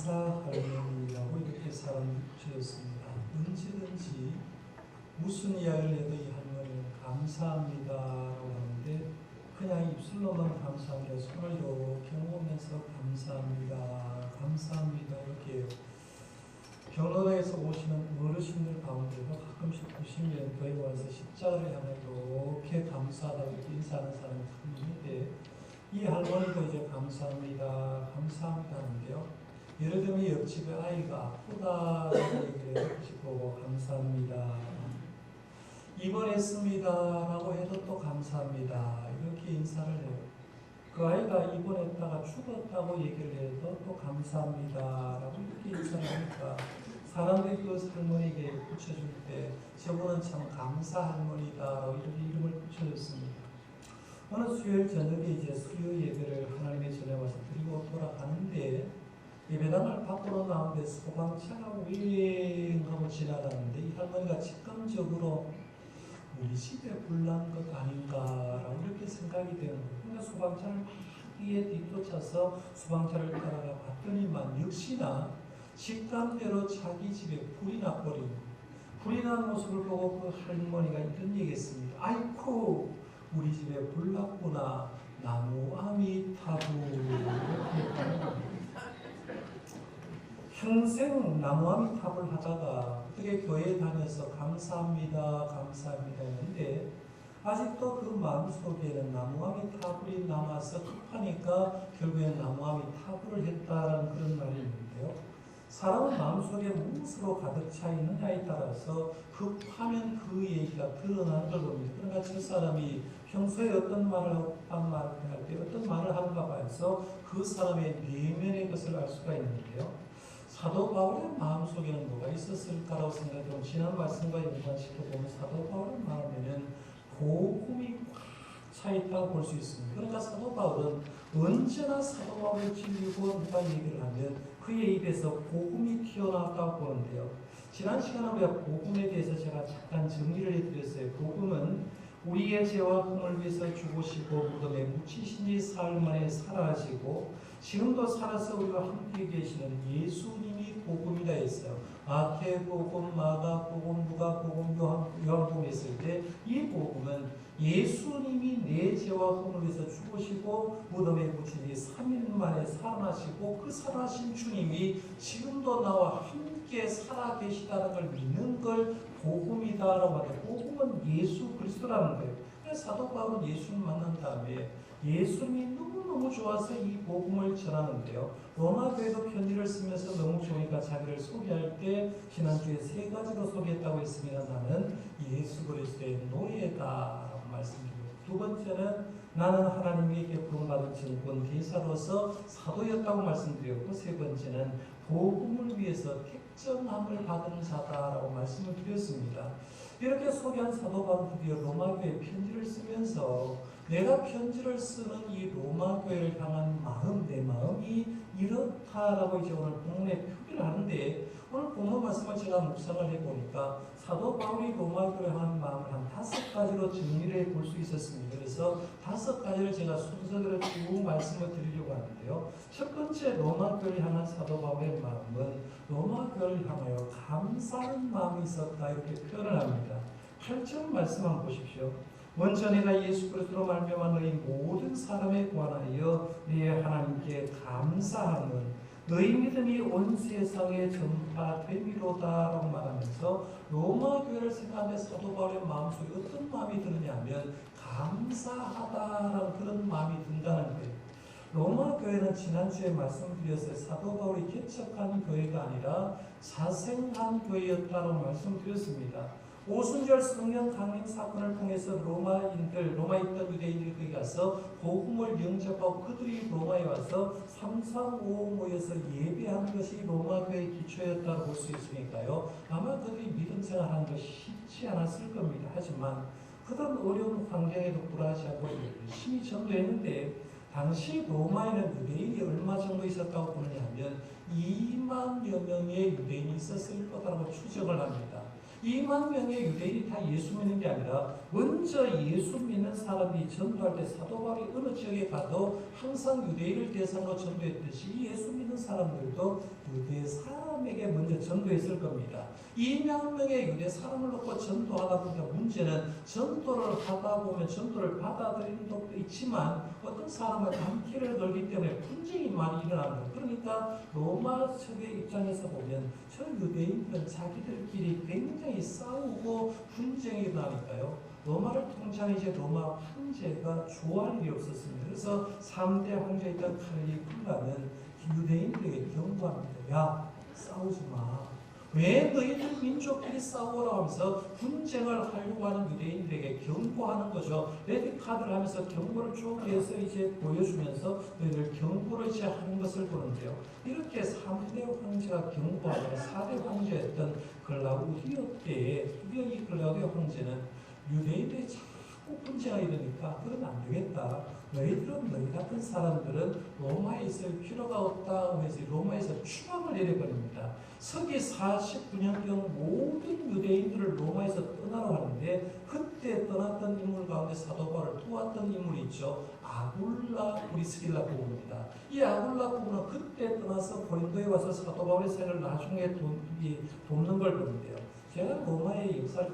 감사 할머니라고 이렇게 사람 지었습니다. 언제든지 무슨 이야기를 해도 이 할머니는 감사합니다라고 하는데 그냥 입술로만 감사합니다. 손을 이렇게 모으면서 감사합니다. 감사합니다. 이렇게 해요. 경로당에서 오시는 어르신들 가운데도 가끔씩 보시면 교회 와서 십자가를 향해 이렇게 감사하다고 이렇게 인사하는 사람이 있는데 이 할머니도 이제 감사합니다. 감사합니다 하는데요. 예를 들면 옆집에 아이가 아프다라고 얘기를 해도 보고 감사합니다. 입원했습니다라고 해도 또 감사합니다. 이렇게 인사를 해요. 그 아이가 입원했다가 죽었다고 얘기를 해도 또 감사합니다라고 이렇게 인사를 하니까 사람들이 그 할머니에게 붙여줄 때 저분은 참 감사 할머니다라고 이렇게 이름을 붙여줬습니다. 어느 수요일 저녁에 이제 수요 예배를 하나님의 전에 와서 드리고 돌아가는데 예배당을 밖으로 나오는데 소방차가 윙하고 지나가는데 이 할머니가 직감적으로 우리 집에 불난 것 아닌가라고 이렇게 생각이 되는 거예요. 그러니까 소방차를 막 뒤에 뒤쫓아서 소방차를 따라가 봤더니만 역시나 직감대로 자기 집에 불이 나버린 거예요. 불이 난 모습을 보고 그 할머니가 이런 얘기했습니다. 아이쿠 우리 집에 불 났구나. 나무 아미타불. 평생 나무 아미타불 하다가 어떻게 교회에 다녀서 감사합니다 감사합니다 했는데 아직도 그 마음속에는 나무 아미타불이 남아서 급하니까 결국엔 나무 아미타불을 했다라는 그런 말이 있는데요. 사람은 마음속에 무엇으로 가득 차 있느냐에 따라서 급하면 그 얘기가 드러나는 걸 봅니다. 그러니까 저 사람이 평소에 어떤 말을 하고 어떤 말을 할 때 어떤 말을 하는가 봐서 그 사람의 내면의 것을 알 수가 있는데요. 사도 바울의 마음속에는 뭐가 있었을까라고 생각해보면 지난 말씀과 연관시켜보면 사도 바울의 마음에는 복음이 꽉 차 있다고 볼 수 있습니다. 그러니까 사도 바울은 언제나 사도 바울의 진리고 누가 얘기를 하면 그의 입에서 복음이 튀어나왔다고 보는데요. 지난 시간에 우리가 복음에 대해서 제가 잠깐 정리를 해드렸어요. 복음은 우리의 죄와 흠을 위해서 죽으시고 무덤에 묻히시니 사흘 만에 살아하시고 지금도 살아서 우리와 함께 계시는 예수님이 복음이다 했어요. 마태복음, 마가복음, 누가복음, 요한복음 했을 때 이 복음은 예수님이 내 죄와 흠을 위해서 죽으시고 무덤에 묻히니 3일 만에 살아나시고 그 살아나신 주님이 지금도 나와 함께 살아계시다는 걸 믿는 걸 복음이다라고 하는데 복음은 예수 그리스도라는 거예요. 그래서 사도 바울은 예수님 만난 다음에 예수님이 너무너무 좋아서 이 복음을 전하는데요. 로마교회도 편지를 쓰면서 너무 좋으니까 자기를 소개할 때 지난주에 3가지로 소개했다고 했습니다. 나는 예수 그리스도의 노예다라고 말씀드리고 두 번째는 나는 하나님에게 부름받은 증권 대사로서 사도였다고 말씀드렸고 세 번째는 복음을 위해서 택정함을 받은 자다라고 말씀을 드렸습니다. 이렇게 소개한 사도 바울은 드디어 로마교회에 편지를 쓰면서 내가 편지를 쓰는 이 로마교회를 향한 마음, 내 마음이 이렇다라고 이제 오늘 본문에 표기를 하는데 오늘 본문 말씀을 제가 묵상을 해보니까 사도 바울이 로마교회를 향한 마음을 한 5가지로 정리를 해볼 수 있었습니다. 그래서 5가지를 제가 순서대로 쭉 말씀을 드리려고 하는데요. 첫 번째 로마교회를 향한 사도 바울의 마음은 로마교회를 향하여 감사하는 마음이 있었다 이렇게 표현을 합니다. 8절 말씀 한번 보십시오. 먼저 내가 예수 그리스도로 말미암아 너희 모든 사람에 관하여 네 하나님께 감사함은 너희 믿음이 온 세상에 전파됨이로다라고 말하면서 로마 교회를 생각하는 사도 바울의 마음속에 어떤 마음이 드느냐면 감사하다라는 그런 마음이 든다는 거예요. 로마 교회는 지난주에 말씀드렸어요. 사도 바울이 개척한 교회가 아니라 자생한 교회였다고 말씀드렸습니다. 오순절 성령 강림 사건을 통해서 로마에 있던 유대인들이 거기 가서 복음을 영접하고 그들이 로마에 와서 335 모여서 예배하는 것이 로마 교회의 기초였다고 볼 수 있으니까요. 아마 그들이 믿음 생활하는 것이 쉽지 않았을 겁니다. 하지만 그런 어려운 환경에도 굴하지 않고 열심히 전도했는데 당시 로마에는 유대인이 얼마 정도 있었다고 보느냐 하면 2만여 명의 유대인이 있었을 거라고 추정을 합니다. 2만 명의 유대인이 다 예수 믿는 게 아니라 먼저 예수 믿는 사람들이 전도할 때 사도 바울이 어느 지역에 가도 항상 유대인을 대상으로 전도했듯이 예수 믿는 사람들도 유대 사람에게 먼저 전도했을 겁니다. 2만 명의 유대 사람을 놓고 전도하다 보니까 문제는 전도를 하다 보면 전도를 받아들이는 것도 있지만 어떤 사람은 단기를 걸기 때문에 분쟁이 많이 일어납니다. 그러니까 로마 측의 입장에서 보면 저 유대인들은 자기들끼리 굉장히 싸우고 분쟁이 일어나니까요. 로마를 통치한 이제 로마 황제가 좋아할 일이 없었습니다. 그래서 3대 황제였던 칼리굴라는 유대인들에게 경고합니다. 야, 싸우지 마. 왜 너희들 민족끼리 싸우라 하면서 분쟁을 하려고 하는 유대인들에게 경고하는 거죠. 레드카드를 하면서 경고를 쭉 해서 이제 보여주면서 너희들 경고를 이제 하는 것을 보는데요. 이렇게 3대 황제가 경고하고 4대 황제였던 글라우디오 때에 드디어 이 글라우디오 황제는 유대인들이 자꾸 분쟁이 일으니까 그러면 안 되겠다. 너희들은 너희 같은 사람들은 로마에 있을 필요가 없다고 해서 로마에서 추방을 내려버립니다. 서기 49년경 모든 유대인들을 로마에서 떠나러 하는데 그때 떠났던 인물 가운데 사도 바울을 도왔던 인물이 있죠. 아굴라 브리스길라 부부입니다. 이 아굴라 부부는 그때 떠나서 고린도에 와서 사도 바울의 사역을 나중에 돕는 걸 보는데요. 제가 로마의 역사를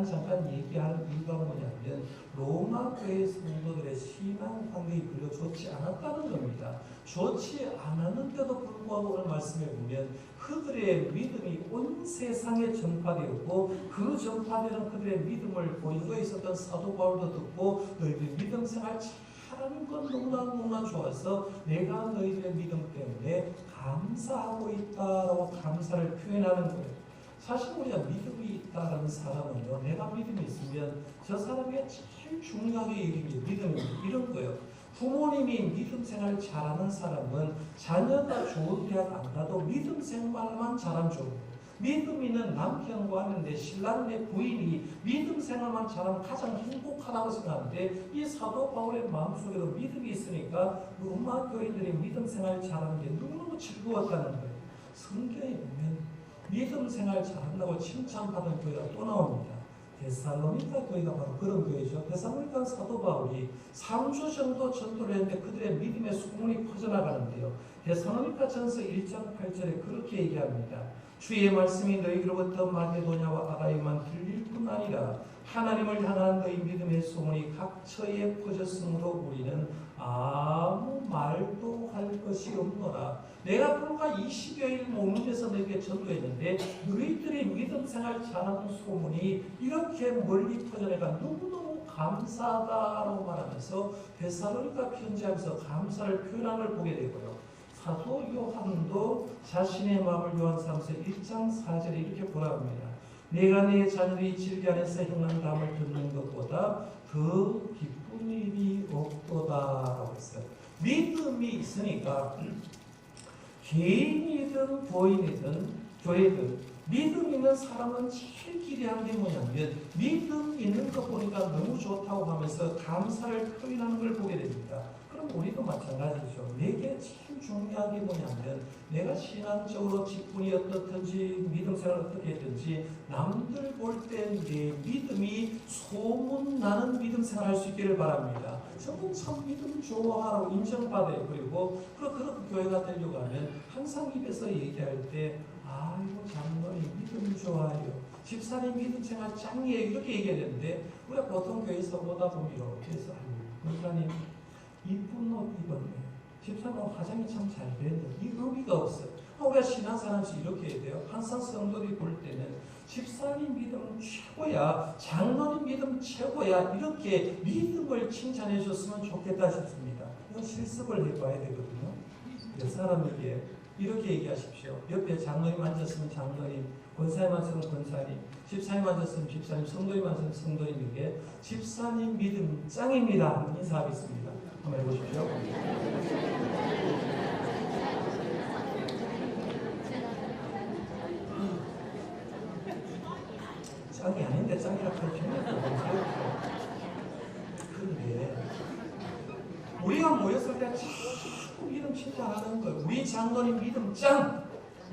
잠깐 얘기하는 이유가 뭐냐면 로마 교회 성도들의 신앙 환경이 별로 좋지 않았다는 겁니다. 좋지 않았는데도 불구하고 오늘 말씀에 보면 그들의 믿음이 온 세상에 전파되었고 그 전파되는 그들의 믿음을 고린도에 있었던 사도 바울도 듣고 너희들 믿음 생활 잘하는 건 너무나 좋아서 내가 너희들의 믿음 때문에 감사하고 있다라고 감사를 표현하는 거예요. 사실 우리가 믿음이 있다라는 사람은요, 내가 믿음이 있으면 저 사람이 제일 중요하게 여기는 게 믿음입니다. 이런 거예요. 부모님이 믿음 생활 잘하는 사람은 자녀가 좋은 대학 안 가도 믿음 생활만 잘하면 좋은 거예요. 믿음 있는 남편과 하는데 신랑 내 부인이 믿음 생활만 잘하면 가장 행복하다고 생각하는데 이 사도 바울의 마음속에도 믿음이 있으니까 로마 교인들이 믿음 생활 잘하는 게 너무너무 즐거웠다는 거예요. 성경에 보면 믿음 생활 잘한다고 칭찬받은 교회가 또 나옵니다. 데살로니가 교회가 바로 그런 교회죠. 데살로니가 사도 바울이 3주 정도 전도를 했는데 그들의 믿음의 소문이 퍼져나가는데요. 데살로니가 전서 1장 8절에 그렇게 얘기합니다. 주의 말씀이 너희로부터 마게도냐와 아가야만 들릴 뿐 아니라 하나님을 향한 너희 믿음의 소문이 각처에 퍼졌으므로 우리는 아무 말도 할 것이 없노라. 내가 불과 20여일 몸에서 너에게 전도했는데 너희들이 믿음 생활 잘하는 소문이 이렇게 멀리 퍼져나가 너무너무 감사하다라고 말하면서 데살로니가 편지하면서 감사를 표현한 걸 보게 되고요. 사도 요한도 자신의 마음을 요한사도서 1장 4절에 이렇게 보라고 합니다. 내가 내 자녀들이 진리 안에서 행한 담을 듣는 것보다 더 기쁜 일이 없도다라고 했어요. 믿음이 있으니까 개인이든 교인이든 교회든 믿음 있는 사람은 제일 기대하는 게 뭐냐면 믿음 있는 거 보니까 너무 좋다고 하면서 감사를 표현하는 걸 보게 됩니다. 그럼 우리도 마찬가지죠. 내게 제일 중요한 게 뭐냐면 내가 신앙적으로 직분이 어떻든지 믿음 생활 어떻게 했든지 남들 볼 때 내 믿음이 소문나는 믿음 생활 할 수 있기를 바랍니다. 저는 참 믿음 좋아하라고 인정받아요. 그리고 그런 교회가 되려고 하면 항상 입에서 얘기할 때 아이고 장로님 믿음 좋아요. 집사님 믿음 생활 짱이에요. 이렇게 얘기해야 되는데 우리가 보통 교회에서 보다 보면 이렇게 해서 목사님 이쁜 옷 입었네. 집사님 화장이 참 잘 됐네. 이 의미가 없어요. 우리가 신앙사람이 이렇게 해야 돼요. 항상 성도들이 볼 때는 집사님 믿음 최고야, 장로님 믿음 최고야, 이렇게 믿음을 칭찬해 줬으면 좋겠다 싶습니다. 이건 실습을 해봐야 되거든요. 몇 사람에게 이렇게 얘기하십시오. 옆에 장로님 앉았으면 장로님, 권사님 앉았으면 권사님, 집사님 앉았으면 집사님, 성도님 앉았으면 성도님에게 집사님 믿음 짱입니다. 인사하겠습니다. 한번 해보십시오. 짱이 아닌데 짱이라고 할 필요는 없어요. 그런데 우리가 모였을 때 자꾸 믿음 칭찬하는 거예요. 우리 장로님 믿음 짱!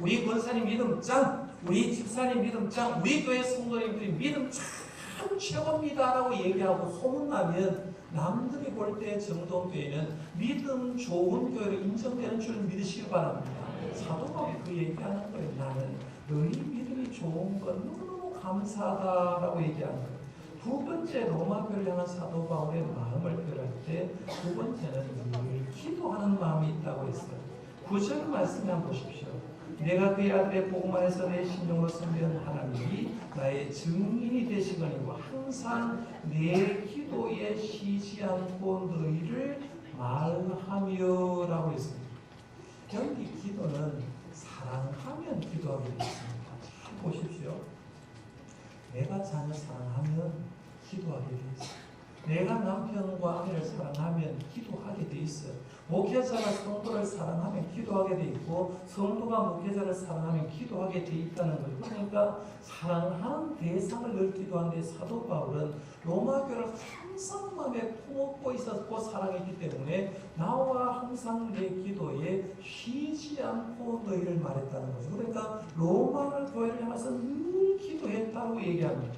우리 권사님 믿음 짱, 우리 집사님 믿음 짱, 우리 교회 성도님들이 믿음 참 최고입니다 라고 얘기하고 소문나면 남들이 볼 때 정동교회는 믿음 좋은 교회로 인정되는 줄 믿으시기 바랍니다. 사도 바울이 그 얘기하는 거예요. 나는 너희 믿음이 좋은 건 너무너무 감사하다라고 얘기하는 거예요. 두 번째 로마교를 향한 사도 바울의 마음을 표현할 때 두 번째는 늘 기도하는 마음이 있다고 했어요. 9절 말씀 한번 보십시오. 내가 그의 아들의 복음 안에서 내 심령으로 섬기는 하나님이 나의 증인이 되시거니와 항상 내 기도에 쉬지 않고 너희를 말하며 라고 했습니다. 여기 기도는 사랑하면 기도하게 되어 있습니다. 보십시오. 내가 자녀 사랑하면 기도하게 되어 있어요. 내가 남편과 아내를 사랑하면 기도하게 되어 있어요. 목회자가 성도를 사랑하면 기도하게 되어 있고 성도가 목회자를 사랑하면 기도하게 되어 있다는 거죠. 그러니까 사랑하는 대상을 늘 기도하는데 사도 바울은 로마교를 항상 마음에 품었고 있었고 사랑했기 때문에 나와 항상 내 기도에 쉬지 않고 너희를 말했다는 거죠. 그러니까 로마 교회를 향해서 늘 기도했다고 얘기합니다.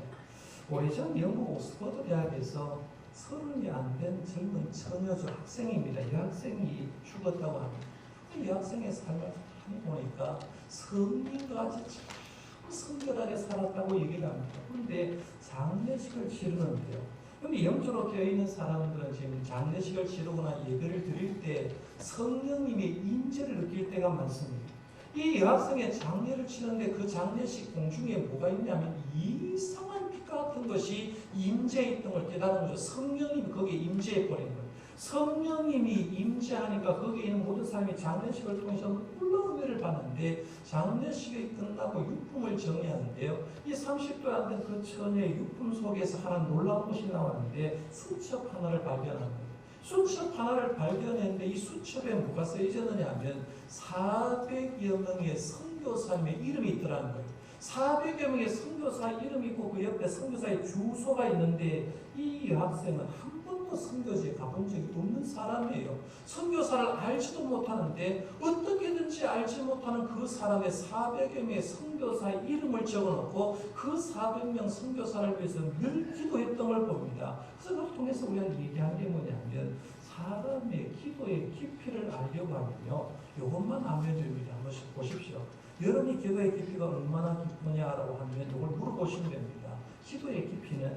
오래전 영국 옥스퍼드 대학에서 30이 안 된 젊은 처녀죠. 학생입니다. 여학생이 죽었다고 합니다. 그 여학생의 삶을 많이 보니까 성민같이 참 성결하게 살았다고 얘기를 합니다. 그런데 장례식을 치르는데요. 근데 영적으로 되어있는 사람들은 지금 장례식을 치르거나 예배를 드릴 때 성령님의 임재를 느낄 때가 많습니다. 이 여학생의 장례를 치는데 그 장례식 공중에 뭐가 있냐면 이상한 빛 같은 것이 임재해 있던 걸 깨달은 거죠. 성령님이 거기에 임재해 버린 거예요. 성령님이 임재하니까 거기에 있는 모든 사람이 장례식을 통해서 놀라운 은혜를 받는데 장례식이 끝나고 유품을 정리하는데요. 이 30도 안 된 그 처녀의 유품 속에서 하나 놀라운 것이 나왔는데 수첩 하나를 발견한 거예요. 수첩 하나를 발견했는데 이 수첩에 뭐가 쓰여졌느냐 하면 400여 명의 선교사님의 이름이 있더라는 거예요. 400여 명의 선교사 이름이 있고 그 옆에 선교사의 주소가 있는데 이 여학생은 한 번도 선교지에 가본 적이 없는 사람이에요. 선교사를 알지도 못하는데 어떻게든지 알지 못하는 그 사람의 400여 명의 선교사의 이름을 적어놓고 그 400명 선교사를 위해서 늘 기도했던 걸 봅니다. 그래서 그걸 통해서 우리가 얘기한 게 뭐냐면 사람의 기도의 깊이를 알려고 하면요. 이것만 알면 됩니다. 한번 보십시오. 여러분이 기도의 깊이가 얼마나 깊으냐라고 하면 이걸 물어보시면 됩니다. 기도의 깊이는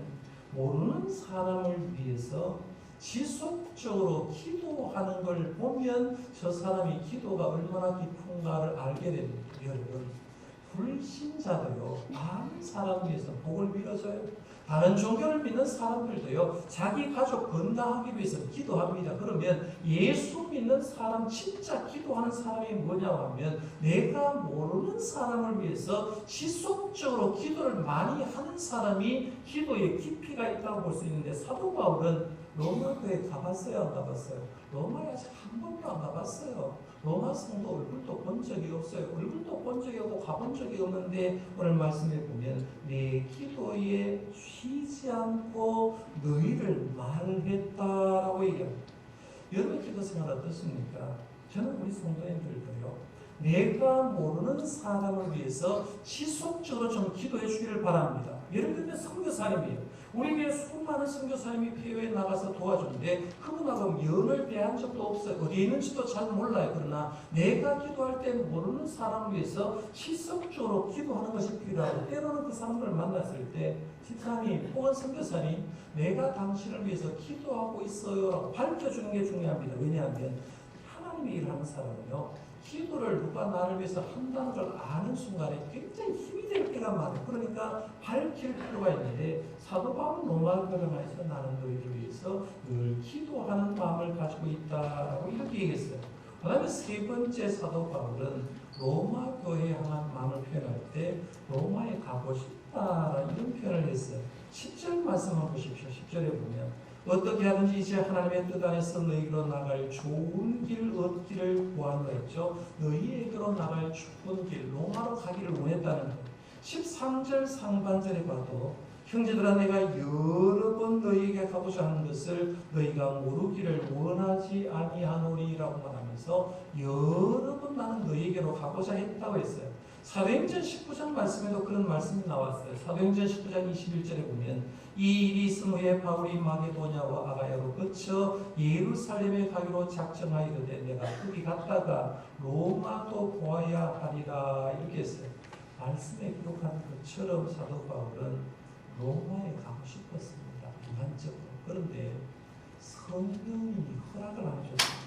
모르는 사람을 위해서 지속적으로 기도하는 걸 보면 저 사람이 기도가 얼마나 깊은가를 알게 됩니다. 여러분, 불신자도요, 다른 사람 위해서 복을 빌어줘요. 다른 종교를 믿는 사람들도요, 자기 가족 건강하기 위해서 기도합니다. 그러면 예수 믿는 사람, 진짜 기도하는 사람이 뭐냐고 하면 내가 모르는 사람을 위해서 지속적으로 기도를 많이 하는 사람이 기도에 깊이가 있다고 볼 수 있는데 사도 바울은 로마교에 가봤어요? 안 가봤어요? 로마에 아직 한 번도 안 가봤어요. 로마 성도 얼굴도 본 적이 없어요. 얼굴도 본 적이 없고 가본 적이 없는데 오늘 말씀해 보면 내 기도에 쉬지 않고 너희를 말했다라고 얘기합니다. 여러분 기도 생활 어떻습니까? 저는 우리 성도님들도요. 내가 모르는 사람을 위해서 지속적으로 좀 기도해 주기를 바랍니다. 예를 들면 선교사님이에요. 우리 교회 수많은 선교사님이 해외에 나가서 도와주는데 그분하고 연을 대한 적도 없어요. 어디에 있는지도 잘 몰라요. 그러나 내가 기도할 때 모르는 사람을 위해서 지속적으로 기도하는 것이 필요하고 때로는 그 사람들을 만났을 때 집사님 혹은 선교사님 내가 당신을 위해서 기도하고 있어요 라고 밝혀주는 게 중요합니다. 왜냐하면 하나님의 일을 하는 사람은요. 기도를 누가 나를 위해서 한다는 걸 아는 순간에 굉장히 힘이 될 때가 많아요. 그러니까 밝힐 필요가 있는데 사도 바울은 로마교를 통해서 나는 너희를 위해서 늘 기도하는 마음을 가지고 있다라고 이렇게 얘기했어요. 그 다음에 세 번째 사도 바울은 로마교회에 향한 마음을 표현할 때 로마에 가고 싶다라는 이런 표현을 했어요. 10절 말씀을 보십시오. 10절에 보면 어떻게 하든지 이제 하나님의 뜻 안에서 너희로 나갈 좋은 길 얻기를 구하노라 했죠. 너희에게로 나갈 좋은 길, 로마로 가기를 원했다는 거예요. 13절 상반절에 봐도 형제들아 내가 여러 번 너희에게 가고자 하는 것을 너희가 모르기를 원하지 아니하노리라고 말하면서 여러 번 나는 너희에게로 가고자 했다고 했어요. 사도행전 19장 말씀에도 그런 말씀이 나왔어요. 사도행전 19장 21절에 보면 이 일이 있은 후에 바울이 마게도냐와 아가야로 거쳐 예루살렘에 가기로 작정하이르되 내가 거기 갔다가 로마도 보아야 하리라 이렇게 했어요. 말씀에 기록한 것처럼 사도 바울은 로마에 가고 싶었습니다. 일반적으로. 그런데 성령이 허락을 안 해줬습니다.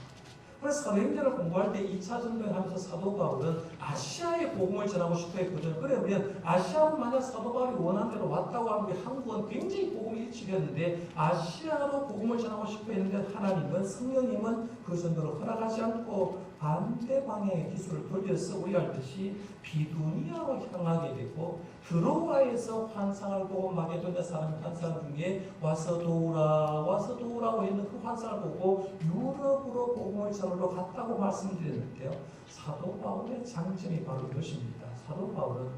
그래서 사도행전을 공부할 때 2차 전도를 하면서 사도 바울은 아시아의 복음을 전하고 싶어 했거든요. 그러면 아시아로 만약 사도 바울이 원하는 대로 왔다고 하는 게 한국은 굉장히 복음이 일치했는데 아시아로 복음을 전하고 싶어 했는데 하나님은 성령님은 그 전도를 허락하지 않고 반대 방향의 기술을 돌려서 우리가 알듯이 비두니아로 향하게 되고 드로아에서 환상을 보고 마게도냐 사람 환상 중에 와서 도우라고 했는 그 환상을 보고 유럽으로 복음을 전하러 갔다고 말씀드렸는데요. 사도 바울의 장점이 바로 이것입니다. 사도 바울은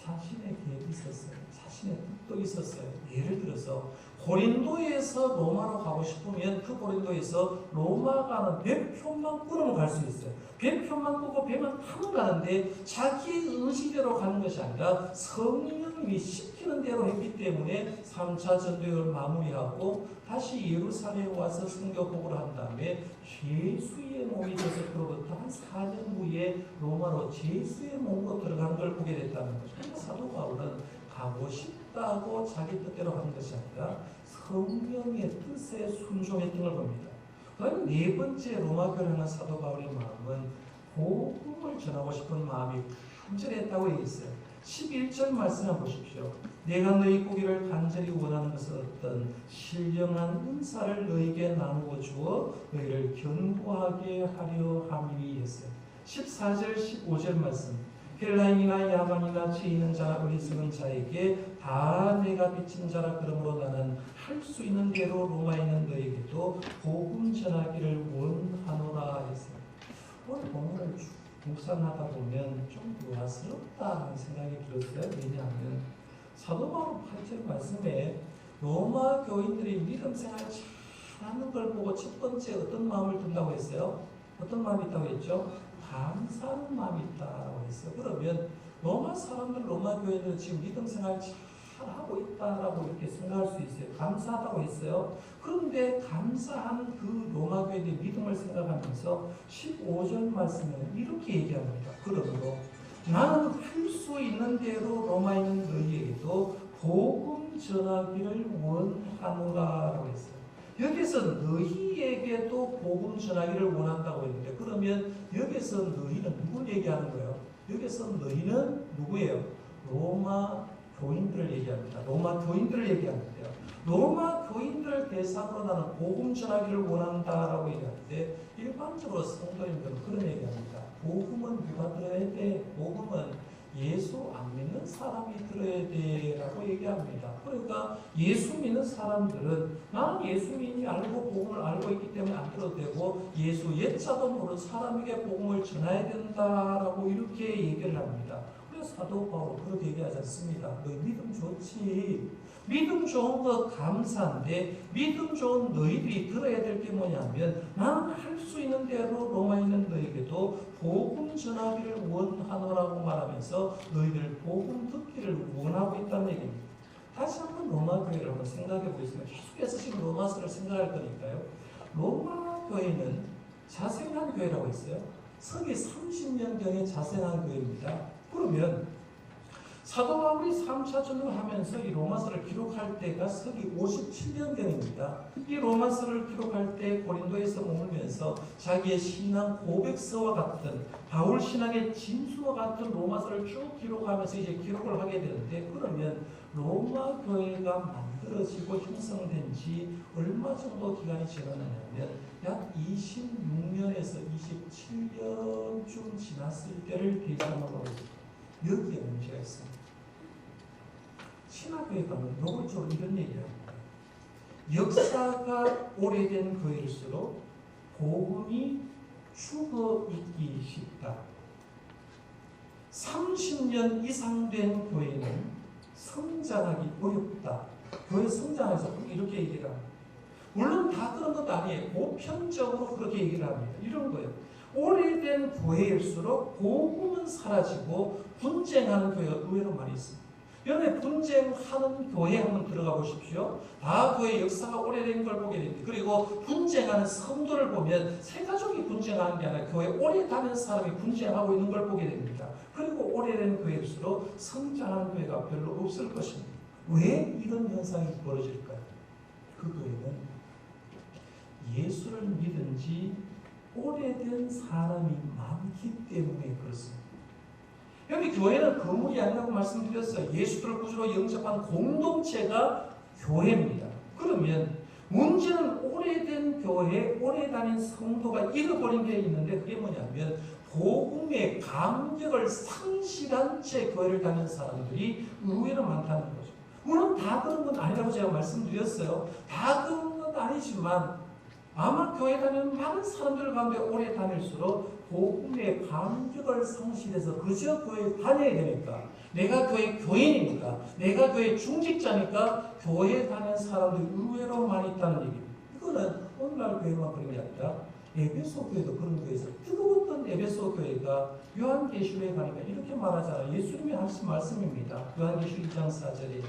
자신의 계획이 있었어요. 자신의 뜻도 있었어요. 예를 들어서 고린도에서 로마로 가고 싶으면 그 고린도에서 로마 가는 배표만 끊으면 갈 수 있어요. 배표만 끄고 배만 타면 가는데 자기의 의지대로 가는 것이 아니라 성령님이 시키는 대로 했기 때문에 3차 전도를 마무리하고 다시 예루살렘에 와서 선교 복음을 한 다음에 죄수의 몸이 돼서 그로부터 한 4년 후에 로마로 죄수의 몸으로 들어가는 걸 보게 됐다는 거죠. 그러니까 사도 바울은 가고 싶다고 자기 뜻대로 하는 것이 아니라 성령의 뜻에 순종했던 걸 봅니다. 그다음에 네 번째 로마교를 하는 사도 바울의 마음은 복음을 전하고 싶은 마음이 간절했다고 얘기했어요. 11절 말씀을 보십시오. 내가 너희 보기를 간절히 원하는 것은 어떤 신령한 은사를 너희에게 나누어 주어 너희를 견고하게 하려 함이니 했어요. 14절 15절 말씀. 헬라인이나 야만이나 죄 있는 자나 어리석은 자에게 다 내가 비친 자라 그러므로 나는 할 수 있는 대로 로마에 있는 너에게도 복음 전하기를 원하노라 했어요. 오늘 본문을 묵상하다 보면 좀 요하스럽다는 생각이 들었어요. 왜냐하면 사도 바울 8절 말씀에 로마 교인들이 믿음 생활 잘하는 걸 보고 첫 번째 어떤 마음을 든다고 했어요? 어떤 마음이 있다고 했죠? 감사하는 마음이 있다고 했어요. 그러면 로마 사람들, 로마 교회는 지금 믿음 생활 잘하고 있다라고 이렇게 생각할 수 있어요. 감사하다고 했어요. 그런데 감사한 그 로마 교회의 믿음을 생각하면서 15절 말씀에는 이렇게 얘기합니다. 그러므로 나는 할 수 있는 대로 로마에 있는 너희에게도 복음 전하기를 원하노라라고 했어요. 여기서 너희에게도 복음 전하기를 원한다고 했는데 그러면 여기서 너희는 누굴 얘기하는 거예요? 여기서 너희는 누구예요? 로마 교인들을 얘기합니다. 로마 교인들을 얘기하는데요. 로마 교인들을 대상으로 나는 복음 전하기를 원한다라고 얘기하는데 일반적으로 성도님들은 그런 얘기합니다. 복음은 누가 들어야 돼? 복음은 예수 안 믿는 사람이 들어야 돼라고 얘기합니다. 그러니까 예수 믿는 사람들은 나는 예수 믿니 알고 복음을 알고 있기 때문에 안 들어도 되고 예수 옛자도 모르는 사람에게 복음을 전해야 된다라고 이렇게 얘기를 합니다. 그래서 사도 바울은 그렇게 얘기하지 않습니다. 너희 믿음 좋지. 믿음 좋은 거 감사한데 믿음 좋은 너희들이 들어야 될 게 뭐냐면 나는 할 수 있는 대로 로마에 있는 너희에게도 복음 전하기를 원하노라고 말하면서 너희들 복음 듣기를 원하고 있다는 얘기입니다. 다시 한번 로마 교회를 한번 생각해 보겠습니다. 계속해서 지금 로마서를 생각할 거니까요. 로마 교회는 자생한 교회라고 했어요. 서기 30년경에 자생한 교회입니다. 그러면 사도 바울이 3차 전도를 하면서 이 로마서를 기록할 때가 서기 57년경입니다. 이 로마서를 기록할 때 고린도에서 머물면서 자기의 신앙 고백서와 같은 바울 신앙의 진수와 같은 로마서를 쭉 기록하면서 이제 기록을 하게 되는데 그러면 로마 교회가 만들어지고 형성된 지 얼마 정도 기간이 지났느냐면 약 26년에서 27년쯤 지났을 때를 대상으로 하고 있습니다. 여기에 문제가 있습니다. 신학교에 가면 노골적으로 이런 얘기를 합니다. 역사가 오래된 교회일수록 복음이 죽어있기 쉽다. 30년 이상 된 교회는 성장하기 어렵다. 교회 성장해서 이렇게 얘기를 합니다. 물론 다 그런 것도 아니에요. 보편적으로 그렇게 얘기를 합니다. 이런 거예요. 오래된 교회일수록 복음은 사라지고 분쟁하는 교회가 의외로 많이 있습니다. 여러분 분쟁하는 교회 한번 들어가 보십시오. 다 교회 역사가 오래된 걸 보게 됩니다. 그리고 분쟁하는 성도를 보면 새 가족이 분쟁하는 게 아니라 교회 오래 다니는 사람이 분쟁하고 있는 걸 보게 됩니다. 그리고 오래된 교회일수록 성장하는 교회가 별로 없을 것입니다. 왜 이런 현상이 벌어질까요? 그 교회는 예수를 믿은 지 오래된 사람이 많기 때문에 그렇습니다. 여기 교회는 건물이 아니라고 말씀드렸어요. 예수를 구주로 영접한 공동체가 교회입니다. 그러면 문제는 오래된 교회, 오래 다닌 성도가 잃어버린 게 있는데 그게 뭐냐면 복음의 감격을 상실한 채 교회를 다니는 사람들이 의외로 많다는 거죠. 물론 다 그런 건 아니라고 제가 말씀드렸어요. 다 그런 건 아니지만 아마 교회 다니는 많은 사람들 가운데 오래 다닐수록 복음의 감격을 상실해서 그저 교회 다녀야 되니까, 내가 교회 교인이니까, 내가 교회 중직자니까 교회 다니는 사람들이 의외로 많이 있다는 얘기입니다. 이거는 오늘날 교회만 그런 게 아니라 에베소 교회도 그런 교회에서 뜨거웠던 에베소 교회가 요한계시록에 가니까 이렇게 말하잖아요. 예수님이 하신 말씀입니다. 요한계시록 2장 4절에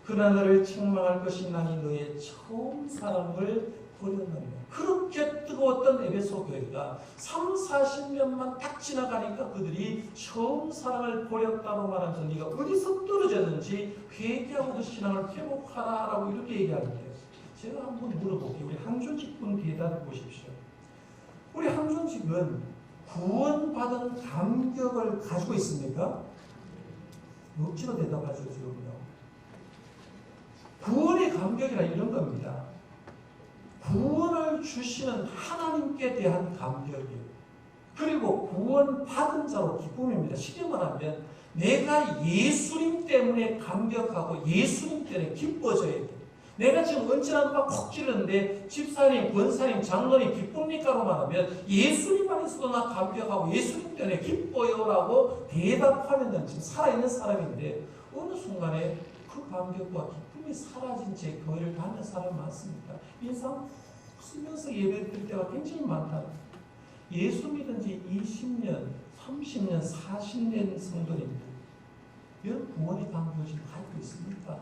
그러나 너를 책망할 것이 나니 너의 처음 사랑을 버렸느니라. 그렇게 뜨거웠던 에베소 교회가 30-40년만 딱 지나가니까 그들이 처음 사랑을 버렸다고 말하면서 네가 어디서 떨어졌는지 회개하고 그 신앙을 회복하라라고 이렇게 얘기하는데요. 제가 한번 물어볼게요. 우리 한준직 분 대답해 보십시오. 우리 한준직은 구원받은 감격을 가지고 있습니까? 억지로 대답하죠 지금요. 구원의 감격이라 이런 겁니다. 구원을 주시는 하나님께 대한 감격이에요. 그리고 구원받은 자로 기쁨입니다. 쉽게 말하면 내가 예수님 때문에 감격하고 예수님 때문에 기뻐져야 돼요. 내가 지금 언제나 막 콕 찌르는데 집사님, 권사님, 장로님 기쁩니까로 말하면 예수님 안에서도 나 감격하고 예수님 때문에 기뻐요라고 대답하면 지금 살아있는 사람인데 어느 순간에 그 감격과 기쁨이 사라진 채 교회를 다니는 사람이 많습니다. 인상 쓰면서 예배드릴 때가 굉장히 많다. 예수 믿은 지 20년, 30년, 40년 성도님들 이런 구원의 감격을 지금 가지고 있습니까?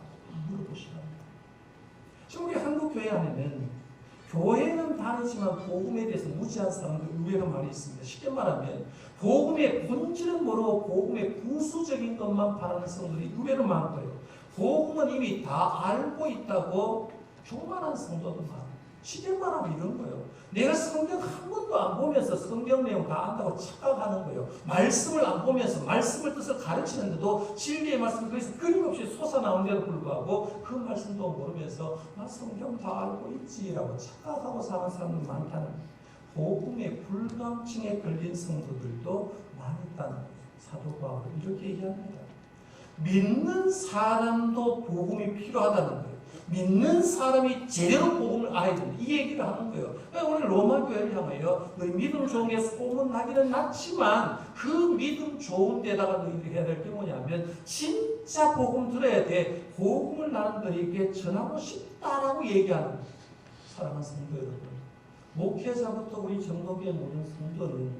물어보시기 바랍니다. 지금 우리 한국 교회 안에는 교회는 다니지만 복음에 대해서 무지한 사람들 의외로 많이 있습니다. 쉽게 말하면 복음의 본질은 모르고 복음의 부수적인 것만 바라는 성도들이 의외로 많고요. 복음은 이미 다 알고 있다고 교만한 성도도 많아요. 쉽게 말하면 이런 거예요. 내가 성경 한 번도 안 보면서 성경 내용 다 안다고 착각하는 거예요. 말씀을 안 보면서 말씀을 뜻을 가르치는데도 진리의 말씀이 거기서 끊임없이 솟아나오는데도 불구하고 그 말씀도 모르면서 나 성경 다 알고 있지라고 착각하고 사는 사람들 많다는 거예요. 복음의 불감증에 걸린 성도들도 많이 있다는 거예요. 사도 바울은 이렇게 얘기합니다. 믿는 사람도 복음이 필요하다는 거예요. 믿는 사람이 제대로 복음을 알아야 된다. 이 얘기를 하는 거예요. 오늘 로마 교회를 향하여 너희 믿음 좋은 게 소문나기는 났지만 그 믿음 좋은 데다가 너희들이 해야 될 게 뭐냐면 진짜 복음 들어야 돼. 복음을 나는 너희에게 전하고 싶다라고 얘기하는 거예요. 사랑하는 성도 여러분, 목회자부터 우리 정도교회 모든 성도는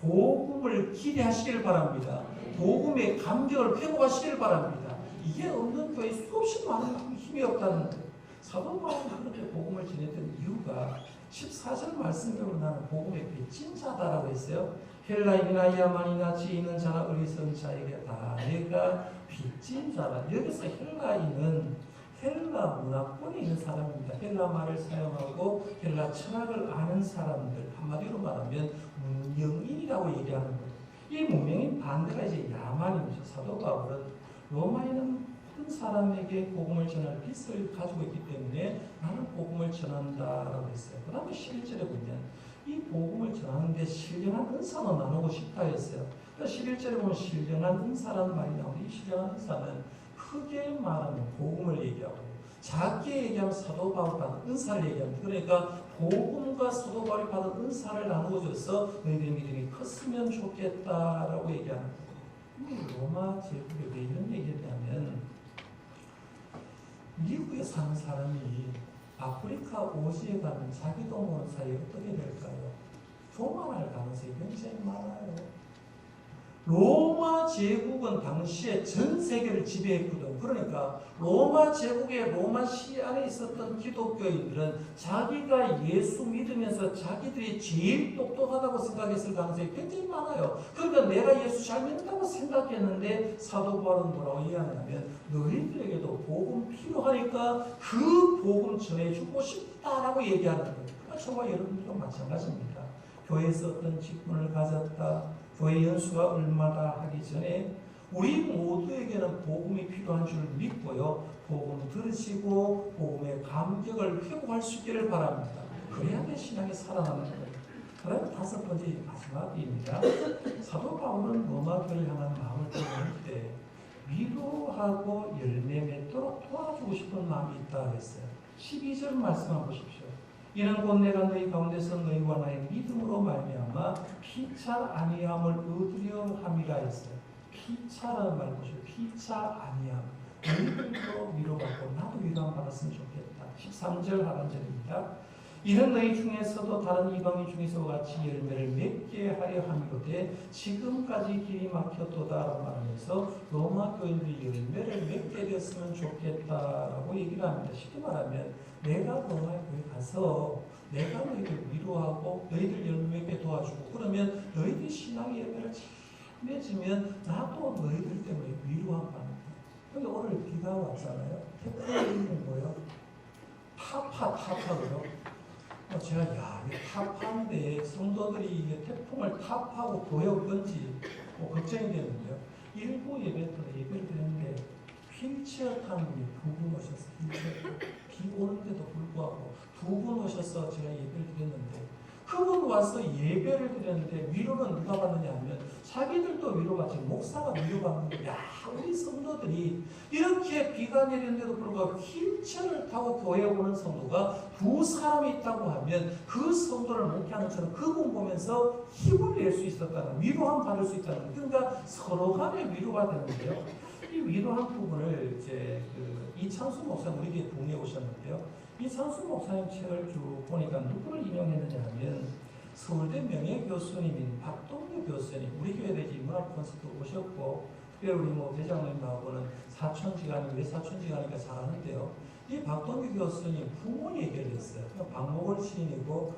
복음을 기대하시길 바랍니다. 복음의 감격을 회복하시길 바랍니다. 이게 없는 교회 수없이 많은 힘이 없다는 거예요. 사도 바울이 그렇게 복음을 전했던 이유가 14절 말씀대로 나는 복음의 빚진 자다라고 했어요. 헬라인이나 야만이나 지혜 있는 자나 어리석은 자에게 다 내가 빚진 자라. 여기서 헬라인은 헬라 문화권에 있는 사람입니다. 헬라 말을 사용하고 헬라 철학을 아는 사람들, 한마디로 말하면 문명인이라고 얘기하는 거예요. 이 문명인 반대가 이제 야만입니다. 사도 바울은 로마에는 모든 사람에게 복음을 전할 빚을 가지고 있기 때문에 나는 복음을 전한다라고 했어요. 그 다음에 11절에 보면 이 복음을 전하는데 신령한 은사로 나누고 싶다 했어요. 그러니까 11절에 보면 신령한 은사라는 말이 나오는데 이 신령한 은사는 크게 말하면 복음을 얘기하고 작게 얘기하면 사도 바울이 받은 은사를 얘기합니다. 그러니까 복음과 사도 바울이 받은 은사를 나누어줘서 너희들의 믿음이 컸으면 좋겠다라고 얘기하는 거예요. 로마 제국에 왜 이런 얘기했냐면 미국에 사는 사람이 아프리카 오지에 가면 자기도 모르는 사이에 어떻게 될까요? 교만할 가능성이 굉장히 많아요. 로마 제국은 당시에 전 세계를 지배했거든. 그러니까 로마 제국의 로마시 안에 있었던 기독교인들은 자기가 예수 믿으면서 자기들이 제일 똑똑하다고 생각했을 가능성이 굉장히 많아요. 그러니까 내가 예수 잘 믿는다고 생각했는데 사도 바울은 뭐라고 얘기하냐면 너희들에게도 복음 필요하니까 그 복음 전해주고 싶다라고 얘기하는 거예요. 저와 여러분들도 마찬가지입니다. 교회에서 어떤 직분을 가졌다. 교회 연수가 얼마다 하기 전에 우리 모두에게는 복음이 필요한 줄 믿고요. 복음 들으시고 복음의 감격을 회복할 수 있기를 바랍니다. 그래야 내 신앙이 살아나는 거예요. 그다음 다섯 번째 마지막입니다. 사도 바울은 로마교를 향한 마음을 표현할 때 위로하고 열매 맺도록 도와주고 싶은 마음이 있다 했어요. 12절 말씀 한번 보십시오. 이는 곧 내가 너희 가운데서 너희와 나의 믿음으로 말미암아 피차 아니함을 얻으려 함이라 했어요. 피차라는 말 보시오. 피차 아니함. 너희들도 위로받고 나도 위로함 받았으면 좋겠다. 13절 하반절입니다. 이는 너희 중에서도 다른 이방인 중에서와 같이 열매를 맺게 하려 함이로되 지금까지 길이 막혔도다라고 말하면서 로마 교인들이 열매를 맺게 되었으면 좋겠다라고 얘기를 합니다. 쉽게 말하면 내가 로마 교회 가서 내가 너희들 위로하고 너희들 열매 맺게 도와주고 그러면 너희들 신앙의 열매를 잘 맺으면 나도 너희들 때문에 위로함 받는다. 여기 오늘 비가 왔잖아요. 태풍이 뭐예요? 타파고요. 제가 이게 탑하는데 성도들이 이게 태풍을 탑하고 교회 올 건지 걱정이 되는데요. 일부 예배 때 예배를 드렸는데 휠체어 타는 분이 두 분 오셨어요. 비 오는데도 불구하고 두 분 오셔서 제가 예배를 드렸는데 그분 와서 예배를 드렸는데 위로는 누가 받느냐 하면 자기들도 위로받지 목사가 위로받는 거예요. 야, 우리 성도들이 이렇게 비가 내리는데도 불구하고 휠체어를 타고 교회에 오는 성도가 두 사람이 있다고 하면 그 성도를 목회하는 것처럼 그분 보면서 힘을 낼 수 있었다는 위로함 받을 수 있다는 그러니까 서로 간에 위로가 되는데요. 이 위로한 부분을 이제 이창수 목사님 우리에게 동의해 오셨는데요. 이창수 목사님 책을 쭉 보니까 누구를 인용했느냐 하면 서울대 명예교수님인 박동규 교수님 우리 교회 대지 문학 콘서트 오셨고 특별히 우리 대장님하고는 사촌지간이 왜 사촌지간이니까 잘하는데요. 이 박동규 교수님 부모 얘기를 했어요. 박목월 시인이고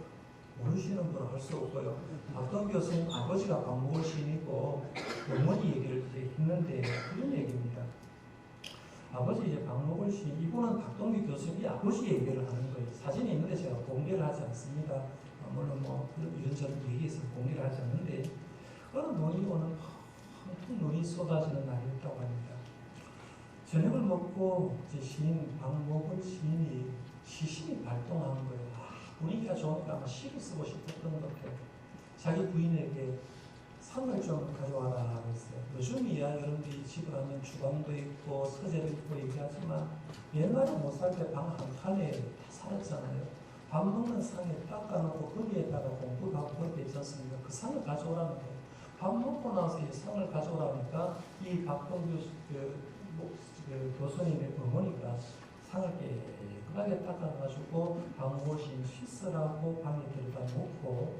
모르시는 분은 할 수 없고요. 박동규 교수님 아버지가 박목월 시인이고 어머니 얘기를 했는데 그런 얘기입니다. 아버지 이제 박목월 시인 이분은 박동규 교수님이 아버지 얘기를 하는 거예요. 사진이 있는데 제가 공개를 하지 않습니다. 물론 이런저런 얘기해서 공개를 하지 않는데 어느 눈이 오는 한통 눈이 쏟아지는 날이었다고 합니다. 저녁을 먹고 제 시인 박목월 시인이 시신이 발동한 거예요. 분위기가 좋으니까 아마 시를 쓰고 싶었던 것 같아요. 자기 부인에게 상을 좀 가져와라 그랬어요. 요즘이야 여러분들이 집을 하면 주방도 있고 서재도 있고 얘기하지만 옛날에 못 살 때 방 한 칸에 다 살았잖아요. 밥 먹는 상에 닦아놓고 거기에다가 공부하고 그렇게 있지 않습니까? 그 상을 가져오라는 거예요. 밥 먹고 나서 이 상을 가져오라니까 이 박동규 교수님의 어머니가 상을 깨끗하게 닦아가지고 박모신 씻으라고 방에 들여다 놓고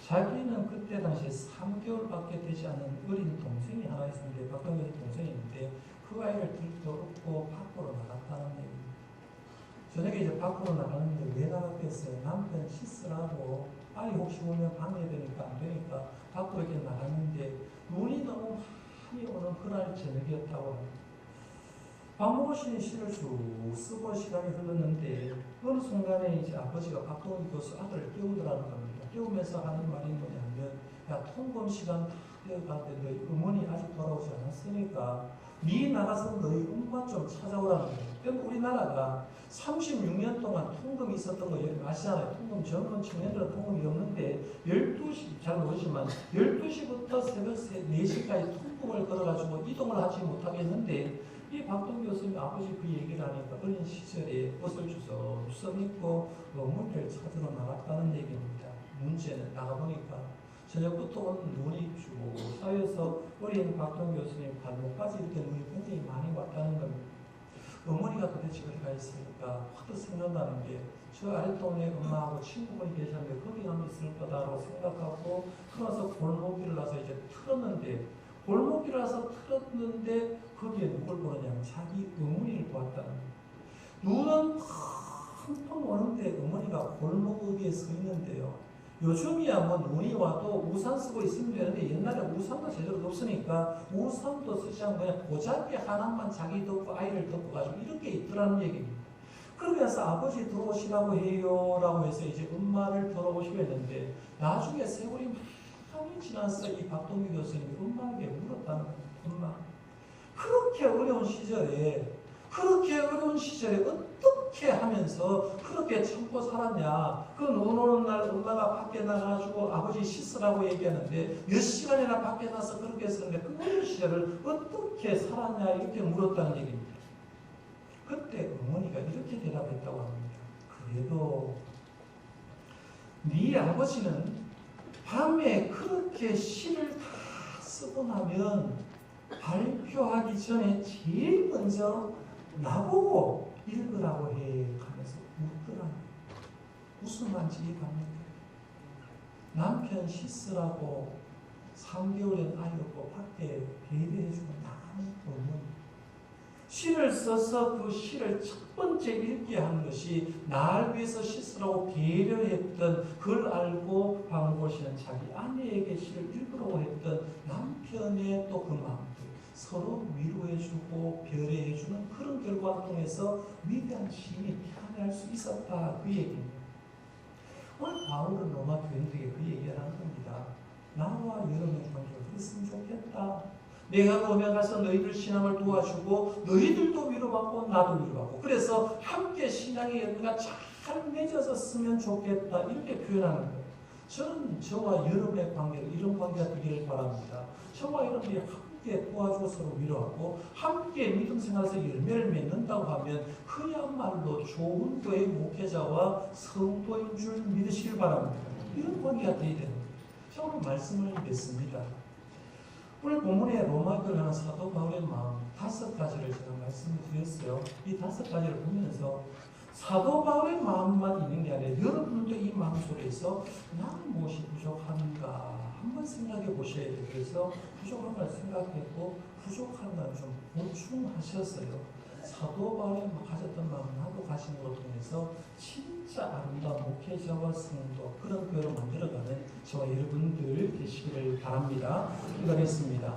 자기는 그때 당시에 3개월밖에 되지 않은 어린 동생이 하나 있었는데 박동규 동생이 있는데 그 아이를 들고 밖으로 나갔다는 얘기입니다. 저녁에 이제 밖으로 나갔는데 왜 나갔겠어요? 남편 씻으라고 아이 혹시 오면 방해되니까 안 되니까 밖으로 이렇게 나갔는데 눈이 너무 많이 오는 그날 저녁이었다고 합니다. 박모신이 시를 쭉 쓰고 시간이 흘렀는데 어느 순간에 이제 아버지가 박동규 교수 아들을 깨우더라는 겁니다. 깨우면서 하는 말이 뭐냐면 야 통금 시간 다 되어가는데 너희 어머니 아직 돌아오지 않았으니까 네 나가서 너희 엄마 좀 찾아오라는 거예요. 그럼 우리나라가 36년 동안 통금이 있었던 거 여러분 아시잖아요. 통금 젊은 청년들은 통금이 없는데 12시 잘 모르지만 12시부터 새벽 4시까지 통금을 걸어가지고 이동을 하지 못하겠는데 이 박동규 교수님 아버지 그 얘기를 하니까 어린 시절에 옷을 주섬주섬 입고 어머니를 찾으러 나갔다는 얘기입니다. 문제는 나가보니까 저녁부터 온 눈이 쭉 쌓여서 어린 박동규 교수님 발목까지 이렇게 눈이 굉장히 많이 왔다는 겁니다. 어머니가 도대체 어디가 있을까 확 생각나는 게 저 아랫동네 엄마하고 친구분이 계셨는데 거기 가면 있을 거다라고 생각하고 그러면서 골목길을 나서 이제 틀었는데 골목길에서 틀었는데 거기에 누굴 보느냐면 자기 어머니를 보았다는 거예요. 눈은 펑펑 오는데 어머니가 골목 위에 서 있는데요. 요즘이야 뭐 눈이 와도 우산 쓰고 있으면 되는데 옛날에 우산도 제대로 없으니까 우산도 쓰지 않고 그냥 고자기 하나만 자기 덮고 아이를 덮고 가지고 이렇게 있더라는 얘기입니다. 그러면서 아버지 들어오시라고 해요 라고 해서 이제 엄마를 들어오시고 했는데 나중에 세월이 많이 지나서 이 박동규 교수님이 엄마에게 물었다는 거예요. 엄마 그렇게 어려운 시절에 어떻게 하면서 그렇게 참고 살았냐. 그 눈 오는 날 엄마가 밖에 나가가지고 아버지 씻으라고 얘기하는데 몇 시간이나 밖에 나서 그렇게 했었는데 그 어려운 시절을 어떻게 살았냐 이렇게 물었다는 얘기입니다. 그때 어머니가 이렇게 대답했다고 합니다. 그래도 네 아버지는 밤에 그렇게 시를 다 쓰고 나면 발표하기 전에 제일 먼저 나보고 읽으라고 해 하면서 웃더라. 웃음만 지입합니다. 남편 씻으라고 3개월엔 아이 없고 밖에 배려해주고 나는 어머니. 시를 써서 그 시를 첫 번째 읽게 한 것이 날 위해서 씻으라고 배려했던 그걸 알고 방보시는 자기 아내에게 시를 읽으라고 했던 남편의 또 그 마음들 서로 위로해주고 배려해주는 그런 결과를 통해서 위대한 시인이 태어날 수 있었다 그 얘기입니다. 오늘 바울은 로마 교인들에게 그 얘기를 하는 겁니다. 나와 여러분의 관계가 그랬으면 좋겠다. 내가 로마 가서 너희들 신앙을 도와주고 너희들도 위로받고 나도 위로받고 그래서 함께 신앙의 열매가 잘 맺어졌으면 좋겠다 이렇게 표현하는 거예요. 저는 저와 여러분의 관계를 이런 관계가 되기를 바랍니다. 저와 여러분이 함께 도와주고 서로 위로하고 함께 믿음 생활에서 열매를 맺는다고 하면 그야말로 좋은 교회 목회자와 성도인 줄 믿으시길 바랍니다. 이런 관계가 되어야 됩니다. 자, 오늘 말씀을 맺습니다. 오늘 본문의 로마교를 하는 사도 바울의 마음 5가지를 제가 말씀을 드렸어요. 이 5가지를 보면서 사도 바울의 마음만 있는 게 아니라 여러분도 이 마음 속에서 나는 무엇이 부족한가 한번 생각해 보셔야 돼요. 그래서 부족한 걸 생각했고 부족한 걸 좀 보충하셨어요. 사도 바울이 가졌던 마음 나도 가심으로 통해서 진짜 아름다운 목회자와 성도 그런 교회로 만들어가는 저와 여러분들 되시기를 바랍니다. 기도하겠습니다.